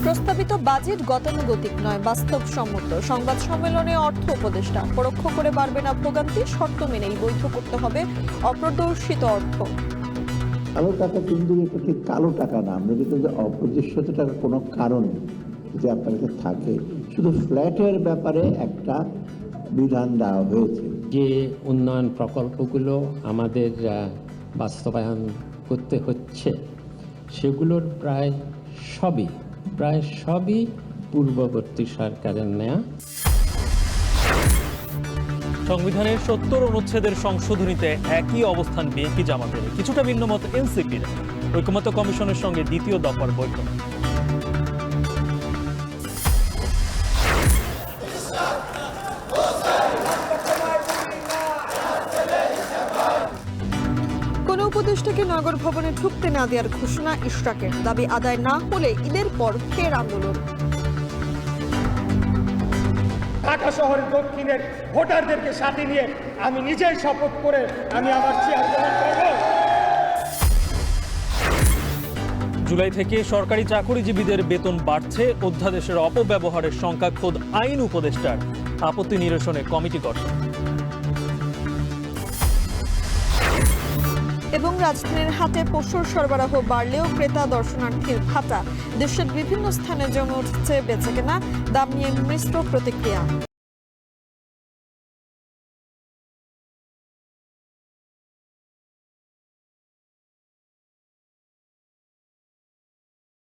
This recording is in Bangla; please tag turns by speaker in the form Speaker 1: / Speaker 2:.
Speaker 1: প্রস্তাবিত বাজেট গতানুগতিক নয়, বাস্তবসম্মত। সংবাদ সম্মেলনে অর্থ উপদেষ্টা পরোক্ষ করে বাড়বে না ভোগান্তি, শর্ত মেনেই বৈধ করতে হবে অপ্রদর্শিত অর্থ।
Speaker 2: কালো টাকা কিন্তু এটা ঠিক কালো টাকা না, আমরা কিন্তু অপ্রদর্শিত টাকা কোনো কারণে যদি আপনার কাছে থাকে, শুধু ফ্ল্যাটের ব্যাপারে একটা বিধান দেওয়া হয়েছে।
Speaker 3: যে উন্নয়ন প্রকল্পগুলো আমাদের বাস্তবায়ন করতে হচ্ছে সেগুলোর প্রায় সবই পূর্ববর্তী সরকারের নেয়া।
Speaker 4: সংবিধানের ৭০ অনুচ্ছেদের সংশোধনীতে একই অবস্থান বিএনপি জামাতের, কিছুটা ভিন্ন মত এনসিপির। ঐকমত্য কমিশনের সঙ্গে দ্বিতীয় দফার বৈঠক।
Speaker 1: কোন উপদেষ্টাকে নগর ভবনে ঢুকতে না দেওয়ার ঘোষণা ইশরাকের। দাবি আদায় না হলে ঈদের পর ফের আন্দোলন।
Speaker 5: ঢাকা শহরের দক্ষিণের ভোটারদেরকে সাথে নিয়ে আমি নিজেই শপথ করে আমি আমার চেয়ার গ্রহণ করব।
Speaker 4: জুলাই থেকে সরকারি চাকরিজীবীদের বেতন বাড়ছে, অধ্যাদেশের অপব্যবহারের শঙ্কা খোদ আইন উপদেষ্টার। আপত্তি নিরসনে কমিটি গঠন।
Speaker 1: এবং রাজধানীর হাটে পশুর সরবরাহ বাড়লেও ক্রেতা দর্শনার্থীর ভাতা। দেশের বিভিন্ন স্থানে জমে উঠছে বেচাকেনা, দাম নিয়ে মিশ্র প্রতিক্রিয়া।